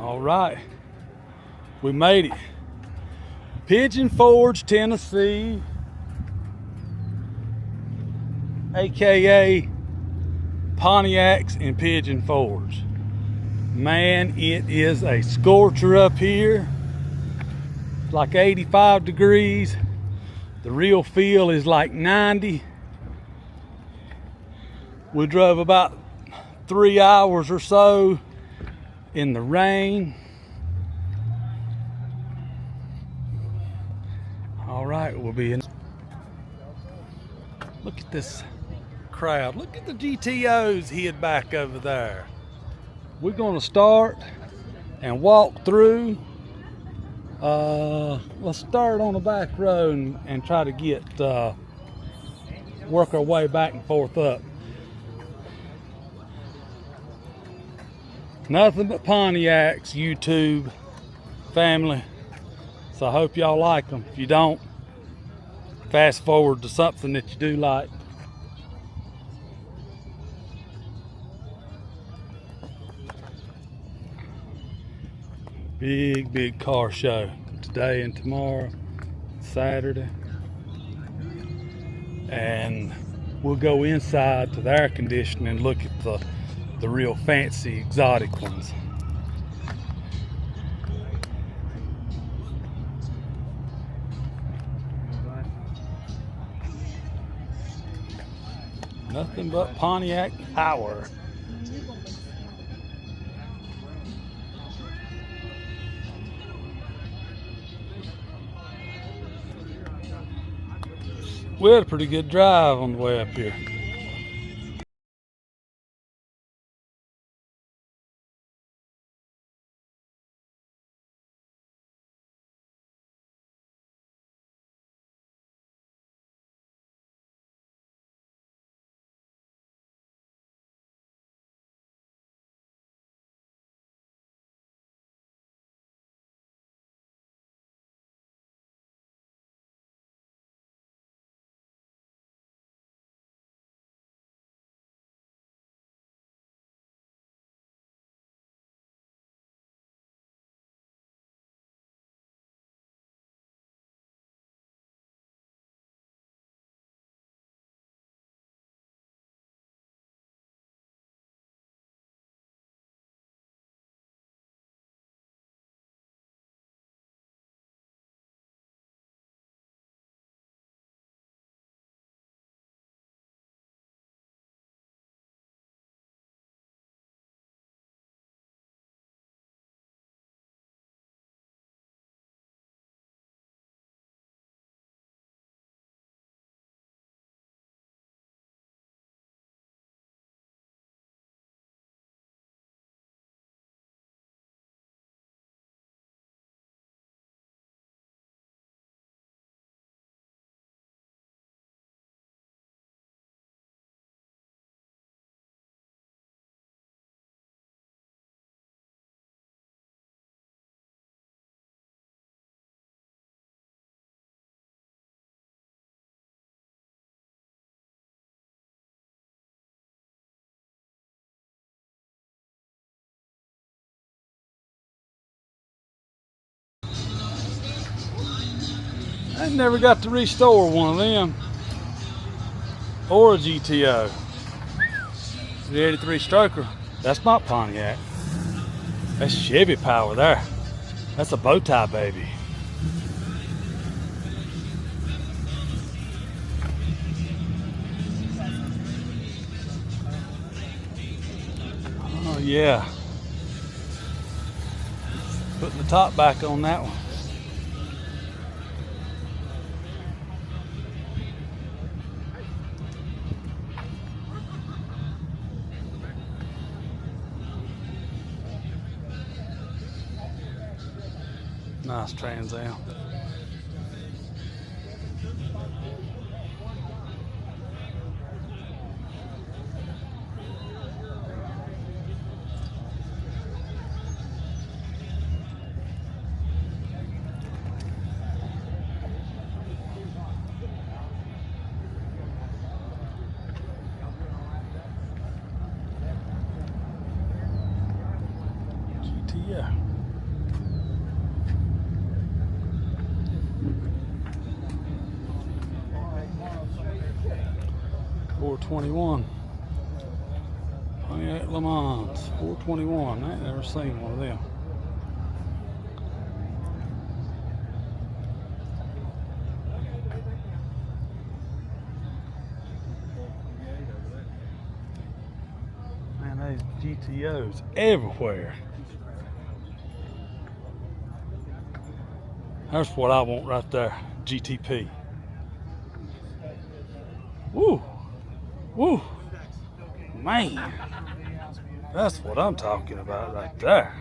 All right, we made it. Pigeon Forge, Tennessee, aka Pontiacs and Pigeon Forge. Man, it is a scorcher up here. It's like 85 degrees. The real feel is like 90. We drove about 3 hours or so in the rain. All right, we'll be in. Look at this crowd. Look at the GTOs hid back over there. We're gonna start and walk through. Let's start on the back road and try to get work our way back and forth up. Nothing but Pontiacs, YouTube family. So I hope y'all like them. If you don't, fast forward to something that you do like. Big car show today and tomorrow, Saturday. And we'll go inside to the air conditioning and look at the real fancy exotic ones. Nothing but Pontiac power. We had a pretty good drive on the way up here. I never got to restore one of them or a GTO. The 83 stroker, that's not Pontiac. That's Chevy power there. That's a bow tie baby. Oh yeah. Putting the top back on that one. Nice Trans Am. GTO. $421. Pontiac Le Mans, $421. I ain't never seen one of them. Man, there's GTOs everywhere. That's what I want right there, GTP. Woo, woo, man, that's what I'm talking about right there.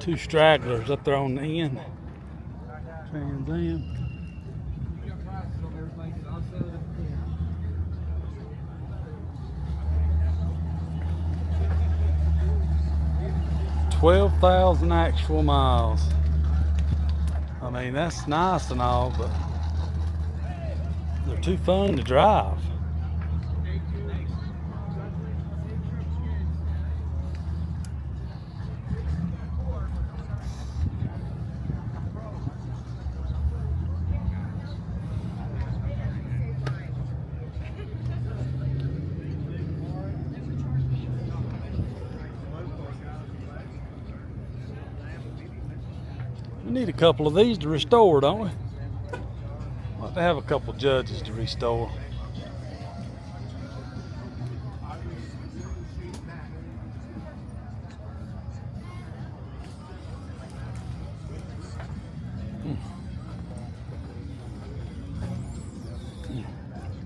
Two stragglers up there on the end. Trans Am. $12,000 actual miles. I mean, that's nice and all, but they're too fun to drive. We need a couple of these to restore, don't we? We'll have to have a couple judges to restore.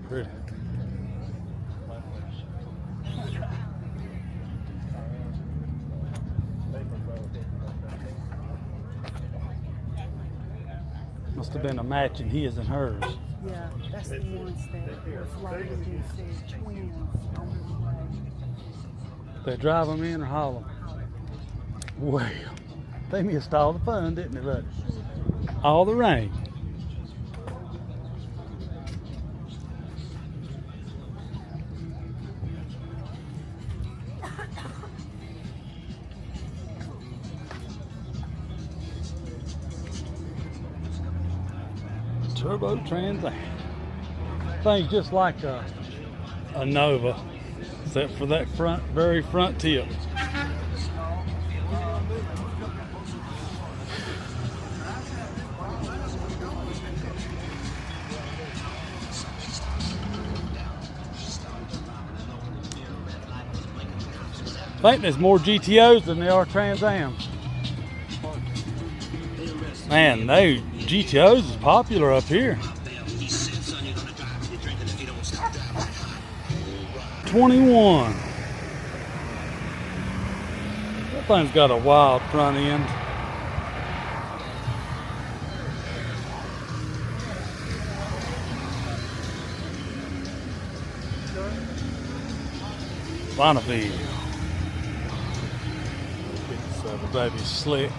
Pretty. Must have been a matching his and hers. Yeah, that's the ones that were flying and said twins on the way. They drive them in or haul them? Well, they missed all the fun, didn't they, buddy? All the rain. Turbo Trans Am. Thing's just like a Nova, except for that very front tip. I think there's more GTOs than there are Trans Ams. Man, GTOs is popular up here. 21. That thing's got a wild front end. Bonneville. The baby's slick.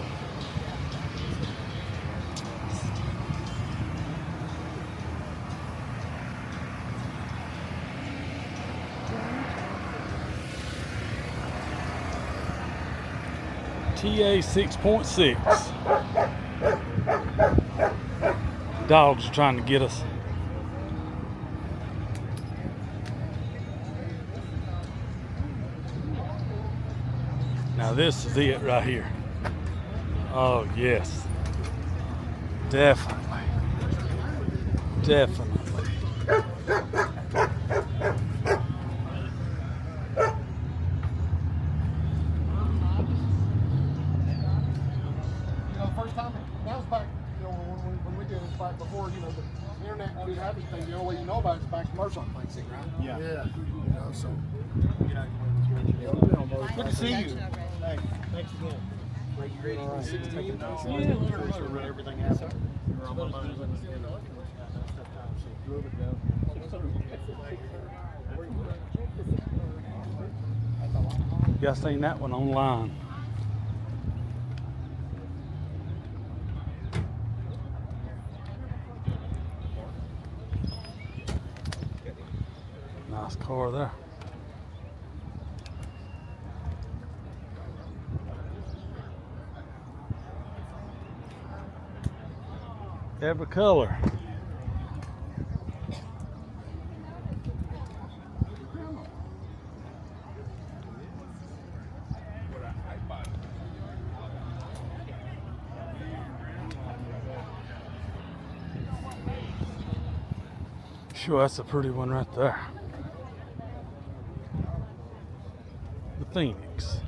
TA 6.6. Dogs are trying to get us. Now this is it right here. Oh yes. Definitely. Definitely. Before, you know, the internet and do everything, the only way you know about it is back commercial things, right? Yeah. Yeah. You know, so, good to see you. Hey, thanks again. Great, great. All right. 16. Yeah, everything happened. You were on my mind. Y'all seen that one online? car there. Every color. Sure, that's a pretty one right there. The Phoenix.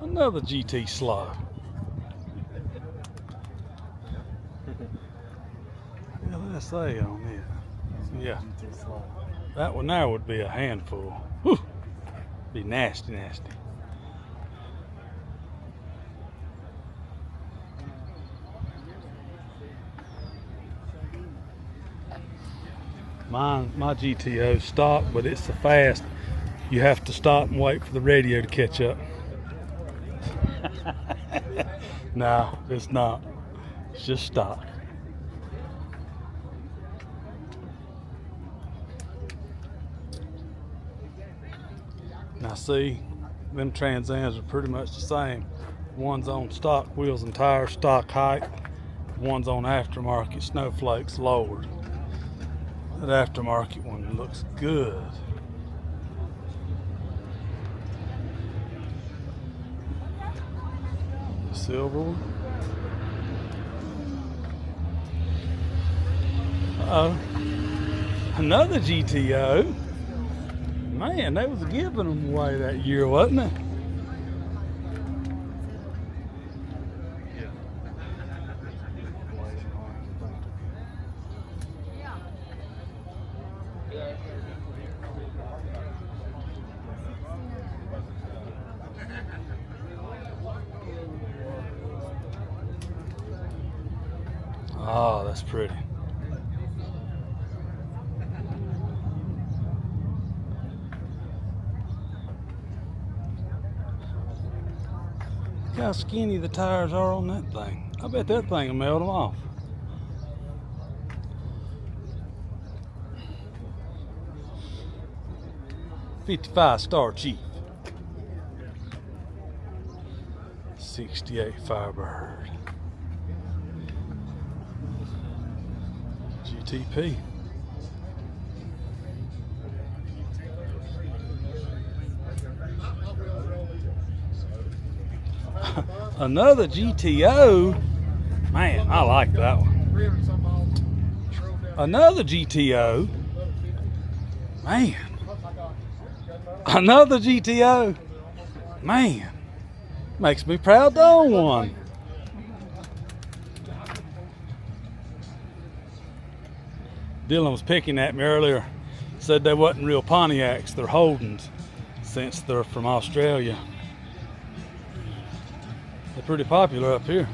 Another GT slot. LSA on it. Yeah. That one there would be a handful. Whew. Be nasty, nasty. My GTO stock, but it's so fast you have to stop and wait for the radio to catch up. No, it's not. It's just stock. Now see, them Trans Ams are pretty much the same. One's on stock wheels and tires, stock height. One's on aftermarket snowflakes lowered. That aftermarket one looks good. The silver one. Uh-oh. Another GTO. Man, they was giving them away that year, wasn't it? Oh, that's pretty. Look how skinny the tires are on that thing. I bet that thing will melt them off. '55 Star Chief. 68 Firebird. GTP. Another GTO. Man, I like that one. Another GTO. Man. Another GTO. Man. Makes me proud to own one. Dylan was picking at me earlier. Said they wasn't real Pontiacs, they're Holdens, since they're from Australia. They're pretty popular up here.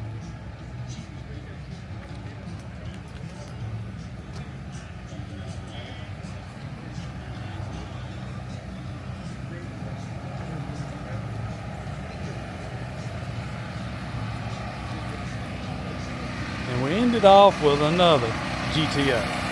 And we ended off with another GTO.